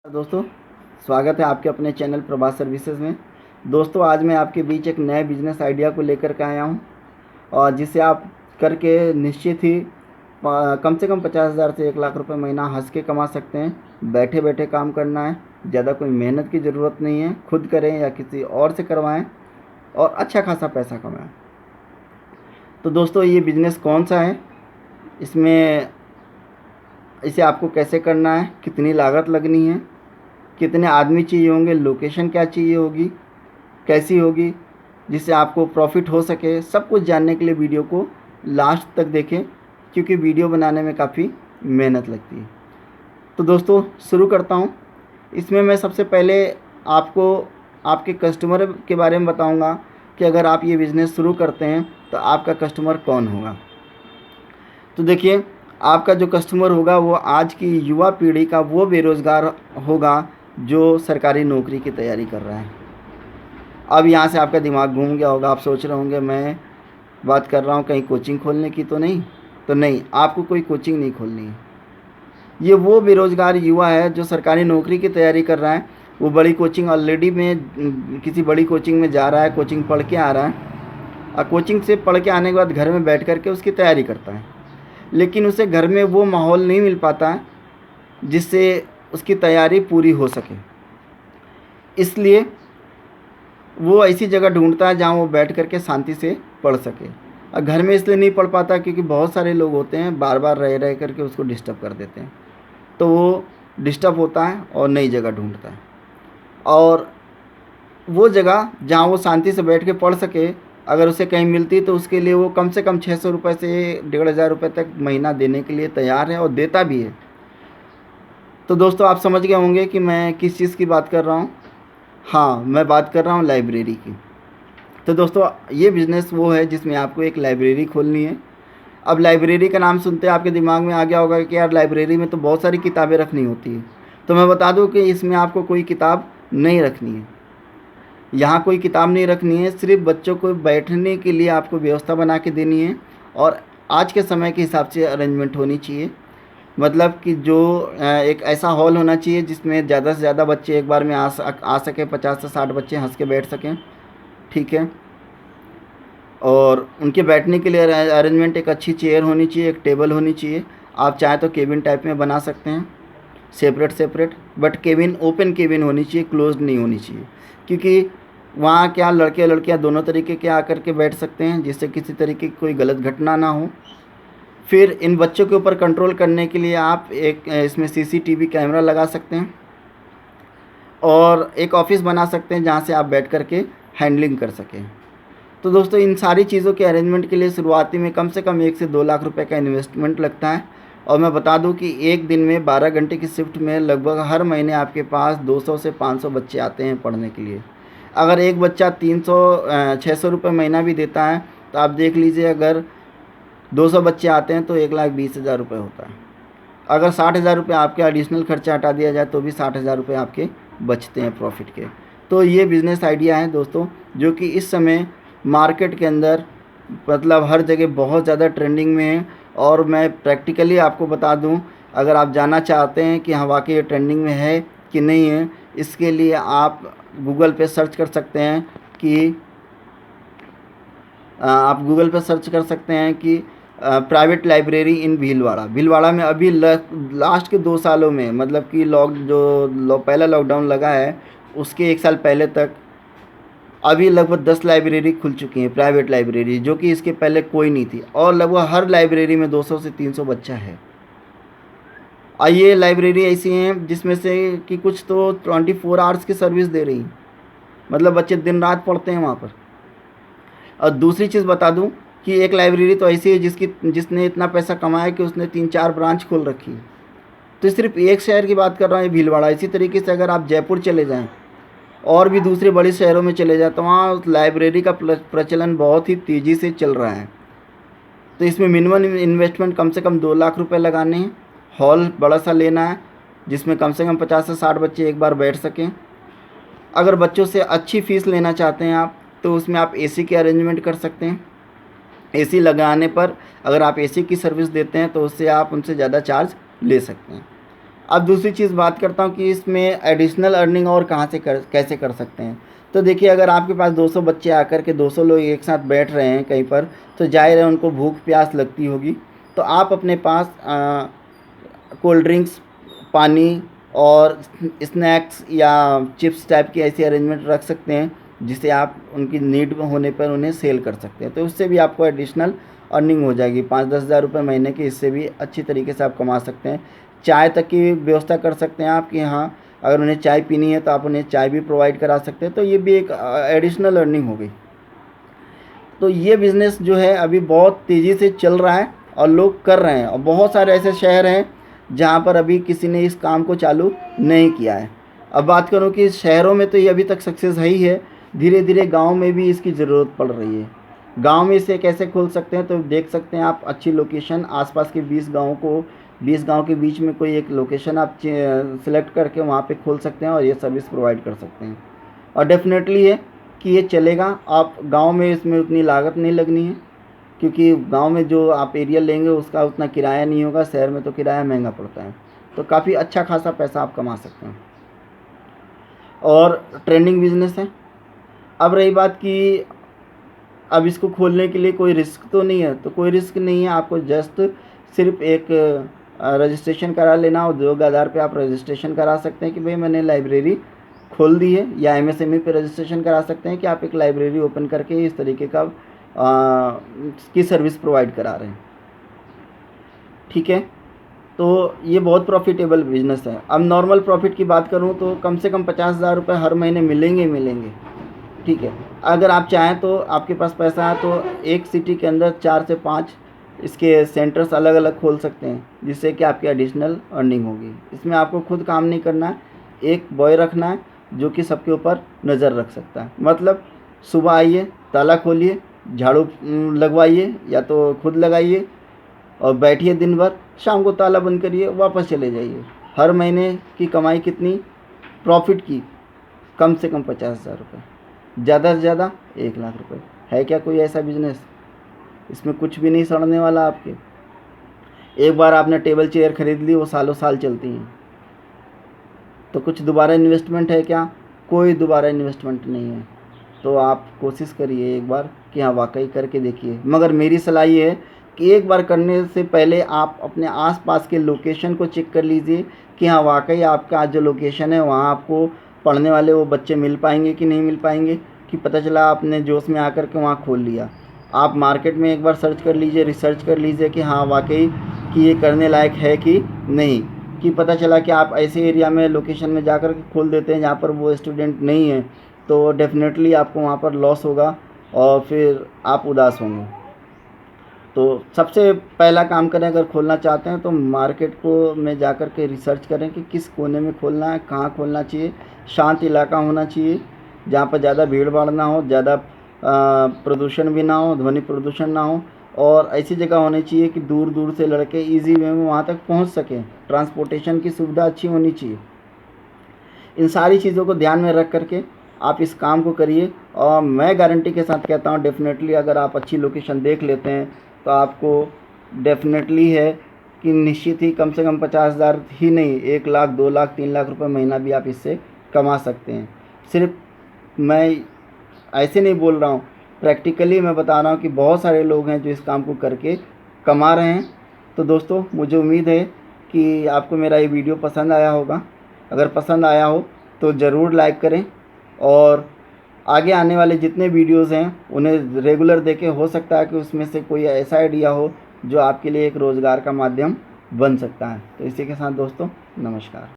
दोस्तों, स्वागत है आपके अपने चैनल प्रभास सर्विसेज में। दोस्तों, आज मैं आपके बीच एक नए बिजनेस आइडिया को लेकर के आया हूं और जिसे आप करके निश्चित ही कम से कम 50,000 से 1 लाख रुपए महीना हंस के कमा सकते हैं। बैठे बैठे काम करना है, ज़्यादा कोई मेहनत की ज़रूरत नहीं है। खुद करें या किसी और से करवाएं और अच्छा खासा पैसा कमाएं। तो दोस्तों, ये बिज़नेस कौन सा है, इसे आपको कैसे करना है, कितनी लागत लगनी है, कितने आदमी चाहिए होंगे, लोकेशन क्या चाहिए होगी, कैसी होगी, जिससे आपको प्रॉफिट हो सके, सब कुछ जानने के लिए वीडियो को लास्ट तक देखें, क्योंकि वीडियो बनाने में काफ़ी मेहनत लगती है। तो दोस्तों, शुरू करता हूँ। इसमें मैं सबसे पहले आपको आपके कस्टमर के बारे में बताऊँगा कि अगर आप ये बिज़नेस शुरू करते हैं तो आपका कस्टमर कौन होगा। तो देखिए, आपका जो कस्टमर होगा वो आज की युवा पीढ़ी का वो बेरोज़गार होगा जो सरकारी नौकरी की तैयारी कर रहा है। अब यहाँ से आपका दिमाग घूम गया होगा, आप सोच रहे होंगे मैं बात कर रहा हूँ कहीं कोचिंग खोलने की तो नहीं, आपको कोई कोचिंग नहीं खोलनी है। ये वो बेरोज़गार युवा है जो सरकारी नौकरी की तैयारी कर रहा है। वो बड़ी कोचिंग ऑलरेडी में किसी बड़ी कोचिंग में जा रहा है, कोचिंग पढ़ के आ रहा है और कोचिंग से पढ़ के आने के बाद घर में बैठ कर के उसकी तैयारी करता है, लेकिन उसे घर में वो माहौल नहीं मिल पाता है जिससे उसकी तैयारी पूरी हो सके। इसलिए वो ऐसी जगह ढूंढता है जहाँ वो बैठ कर के शांति से पढ़ सके। और घर में इसलिए नहीं पढ़ पाता क्योंकि बहुत सारे लोग होते हैं बार बार रह करके उसको डिस्टर्ब कर देते हैं, तो वो डिस्टर्ब होता है और नई जगह ढूंढता है। और वो जगह जहाँ वो शांति से बैठ के पढ़ सके अगर उसे कहीं मिलती तो उसके लिए वो कम से कम 600 रुपये से 1,500 रुपये तक महीना देने के लिए तैयार है और देता भी है। तो दोस्तों, आप समझ गए होंगे कि मैं किस चीज़ की बात कर रहा हूँ। हाँ, मैं बात कर रहा हूँ लाइब्रेरी की। तो दोस्तों, ये बिज़नेस वो है जिसमें आपको एक लाइब्रेरी खोलनी है। अब लाइब्रेरी का नाम सुनते आपके दिमाग में आ गया होगा कि यार लाइब्रेरी में तो बहुत सारी किताबें रखनी होती है। तो मैं बता दूं कि इसमें आपको कोई किताब नहीं रखनी है। यहाँ कोई किताब नहीं रखनी है, सिर्फ बच्चों को बैठने के लिए आपको व्यवस्था बना के देनी है और आज के समय के हिसाब से अरेंजमेंट होनी चाहिए। मतलब कि जो एक ऐसा हॉल होना चाहिए जिसमें ज़्यादा से ज़्यादा बच्चे एक बार में आ सके, 50 से 60 बच्चे हंस के बैठ सकें, ठीक है। और उनके बैठने के लिए अरेंजमेंट एक अच्छी चेयर होनी चाहिए, एक टेबल होनी चाहिए। आप चाहे तो केबिन टाइप में बना सकते हैं, separate, but cabin open cabin होनी चाहिए, क्लोज्ड नहीं होनी चाहिए, क्योंकि वहाँ क्या लड़के लड़कियाँ दोनों तरीके के आकर के बैठ सकते हैं, जिससे किसी तरीके की कोई गलत घटना ना हो। फिर इन बच्चों के ऊपर कंट्रोल करने के लिए आप एक इसमें सीसीटीवी कैमरा लगा सकते हैं और एक ऑफिस बना सकते हैं जहाँ से आप बैठ कर के हैंडलिंग कर सकें। तो दोस्तों, इन सारी चीज़ों के अरेंजमेंट के लिए शुरुआती में कम से कम 1 से 2 लाख रुपए का इन्वेस्टमेंट लगता है। और मैं बता दूं कि एक दिन में 12 घंटे की शिफ्ट में लगभग हर महीने आपके पास 200 से 500 बच्चे आते हैं पढ़ने के लिए। अगर एक बच्चा 600 रुपये महीना भी देता है तो आप देख लीजिए, अगर 200 बच्चे आते हैं तो 1,20,000 रुपये होता है। अगर 60,000 रुपये आपके एडिशनल खर्चा हटा दिया जाए तो भी 60,000 रुपये आपके बचते हैं प्रॉफिट के। तो ये बिज़नेस आइडिया है दोस्तों, जो कि इस समय मार्केट के अंदर मतलब हर जगह बहुत ज़्यादा ट्रेंडिंग में है। और मैं प्रैक्टिकली आपको बता दूं, अगर आप जानना चाहते हैं कि हाँ वाकई ये ट्रेंडिंग में है कि नहीं है, इसके लिए आप गूगल पे सर्च कर सकते हैं कि प्राइवेट लाइब्रेरी इन भीलवाड़ा में अभी लास्ट के 2 सालों में, मतलब कि पहला लॉकडाउन लगा है उसके 1 साल पहले तक अभी लगभग 10 लाइब्रेरी खुल चुकी हैं, प्राइवेट लाइब्रेरी, जो कि इसके पहले कोई नहीं थी। और लगभग हर लाइब्रेरी में 200 से 300 बच्चा है। और ये लाइब्रेरी ऐसी हैं जिसमें से कि कुछ तो 24 आवर्स की सर्विस दे रही हैं, मतलब बच्चे दिन रात पढ़ते हैं वहाँ पर। और दूसरी चीज़ बता दूं कि एक लाइब्रेरी तो ऐसी है जिसने इतना पैसा कमाया कि उसने 3-4 ब्रांच खोल रखी है। तो सिर्फ एक शहर की बात कर रहा हूँ, ये भीलवाड़ा। इसी तरीके से अगर आप जयपुर चले जाएँ और भी दूसरे बड़े शहरों में चले जाए तो वहाँ लाइब्रेरी का प्रचलन बहुत ही तेज़ी से चल रहा है। तो इसमें मिनिमम इन्वेस्टमेंट कम से कम 2 लाख रुपए लगाने हैं। हॉल बड़ा सा लेना है जिसमें कम से कम 50 से 60 बच्चे एक बार बैठ सकें। अगर बच्चों से अच्छी फ़ीस लेना चाहते हैं आप तो उसमें आप एसी के अरेंजमेंट कर सकते हैं। एसी लगाने पर अगर आप एसी की सर्विस देते हैं तो उससे आप उनसे ज़्यादा चार्ज ले सकते हैं। अब दूसरी चीज़ बात करता हूँ कि इसमें एडिशनल अर्निंग और कहाँ से कैसे कर सकते हैं। तो देखिए, अगर आपके पास 200 बच्चे आकर के 200 लोग एक साथ बैठ रहे हैं कहीं पर, तो जाहिर है उनको भूख प्यास लगती होगी। तो आप अपने पास कोल्ड ड्रिंक्स, पानी और स्नैक्स या चिप्स टाइप की ऐसी अरेंजमेंट रख सकते हैं, जिसे आप उनकी नीड होने पर उन्हें सेल कर सकते हैं। तो उससे भी आपको एडिशनल अर्निंग हो जाएगी। 5-10 हज़ार रुपये महीने के, इससे भी अच्छी तरीके से आप कमा सकते हैं। चाय तक की व्यवस्था कर सकते हैं आप कि हाँ, अगर उन्हें चाय पीनी है तो आप उन्हें चाय भी प्रोवाइड करा सकते हैं। तो ये भी एक एडिशनल अर्निंग हो गई। तो ये बिज़नेस जो है अभी बहुत तेज़ी से चल रहा है और लोग कर रहे हैं, और बहुत सारे ऐसे शहर हैं जहाँ पर अभी किसी ने इस काम को चालू नहीं किया है। अब बात करूँ कि शहरों में तो ये अभी तक सक्सेस है ही है, धीरे धीरे गांव में भी इसकी ज़रूरत पड़ रही है। गांव में इसे कैसे खोल सकते हैं, तो देख सकते हैं आप अच्छी लोकेशन, आसपास के 20 गांव के बीच में कोई एक लोकेशन आप सिलेक्ट करके वहाँ पे खोल सकते हैं और ये सर्विस प्रोवाइड कर सकते हैं। और डेफिनेटली है कि ये चलेगा। आप गांव में इसमें उतनी लागत नहीं लगनी है, क्योंकि गांव में जो आप एरिया लेंगे उसका उतना किराया नहीं होगा। शहर में तो किराया महंगा पड़ता है। तो काफ़ी अच्छा खासा पैसा आप कमा सकते हैं, और ट्रेंडिंग बिजनेस है। अब रही बात कि अब इसको खोलने के लिए कोई रिस्क तो नहीं है, तो कोई रिस्क नहीं है। आपको जस्ट सिर्फ एक रजिस्ट्रेशन करा लेना, उद्योग आधार पे आप रजिस्ट्रेशन करा सकते हैं कि भाई मैंने लाइब्रेरी खोल दी है, या एमएसएमई पे रजिस्ट्रेशन करा सकते हैं कि आप एक लाइब्रेरी ओपन करके इस तरीके का की सर्विस प्रोवाइड करा रहे हैं। ठीक है, तो ये बहुत प्रॉफिटेबल बिजनेस है। अब नॉर्मल प्रॉफिट की बात करूँ तो कम से कम 50,000 रुपये हर महीने मिलेंगे। ठीक है, अगर आप चाहें तो, आपके पास पैसा है तो एक सिटी के अंदर 4 से 5 इसके सेंटर्स अलग अलग खोल सकते हैं, जिससे कि आपकी एडिशनल अर्निंग होगी। इसमें आपको खुद काम नहीं करना है, एक बॉय रखना है जो कि सबके ऊपर नज़र रख सकता है। मतलब सुबह आइए, ताला खोलिए, झाड़ू लगवाइए या तो खुद लगाइए, और बैठिए दिन भर, शाम को ताला बंद करिए, वापस चले जाइए। हर महीने की कमाई कितनी प्रॉफिट की? कम से कम 50,000 रुपये, ज़्यादा से ज़्यादा 1,00,000 रुपये। है क्या कोई ऐसा बिजनेस? इसमें कुछ भी नहीं सड़ने वाला आपके। एक बार आपने टेबल चेयर खरीद ली, वो सालों साल चलती हैं। तो कुछ दोबारा इन्वेस्टमेंट है क्या? कोई दोबारा इन्वेस्टमेंट नहीं है। तो आप कोशिश करिए एक बार कि हाँ वाकई करके देखिए। मगर मेरी सलाह ये है कि एक बार करने से पहले आप अपने आसपास के लोकेशन को चेक कर लीजिए कि हाँ वाकई आपका जो लोकेशन है वहाँ आपको पढ़ने वाले वो बच्चे मिल पाएंगे कि नहीं मिल पाएंगे। कि पता चला आपने जोश में आकर के वहाँ खोल लिया। आप मार्केट में एक बार सर्च कर लीजिए, रिसर्च कर लीजिए कि हाँ वाकई कि ये करने लायक है कि नहीं। कि पता चला कि आप ऐसे एरिया में, लोकेशन में जाकर के खोल देते हैं जहाँ पर वो स्टूडेंट नहीं है, तो डेफिनेटली आपको वहाँ पर लॉस होगा और फिर आप उदास होंगे। तो सबसे पहला काम करें, अगर खोलना चाहते हैं तो मार्केट को में जाकर के रिसर्च करें कि किस कोने में खोलना है, कहाँ खोलना चाहिए। शांत इलाका होना चाहिए जहाँ पर ज़्यादा भीड़ भाड़ ना हो, ज़्यादा प्रदूषण भी ना हो, ध्वनि प्रदूषण ना हो, और ऐसी जगह होनी चाहिए कि दूर दूर से लड़के ईजी वे में वहाँ तक पहुँच सकें। ट्रांसपोर्टेशन की सुविधा अच्छी होनी चाहिए। इन सारी चीज़ों को ध्यान में रख करके आप इस काम को करिए, और मैं गारंटी के साथ कहता हूँ डेफिनेटली अगर आप अच्छी लोकेशन देख लेते हैं तो आपको डेफिनेटली है कि निश्चित ही कम से कम 50,000 ही नहीं, 1,00,000, 2,00,000, 3,00,000 रुपये महीना भी आप इससे कमा सकते हैं। सिर्फ मैं ऐसे नहीं बोल रहा हूँ, प्रैक्टिकली मैं बता रहा हूँ कि बहुत सारे लोग हैं जो इस काम को करके कमा रहे हैं। तो दोस्तों, मुझे उम्मीद है कि आपको मेरा ये वीडियो पसंद आया होगा। अगर पसंद आया हो तो ज़रूर लाइक करें, और आगे आने वाले जितने वीडियोज़ हैं उन्हें रेगुलर देखें। हो सकता है कि उसमें से कोई ऐसा आइडिया हो जो आपके लिए एक रोज़गार का माध्यम बन सकता है। तो इसी के साथ दोस्तों, नमस्कार।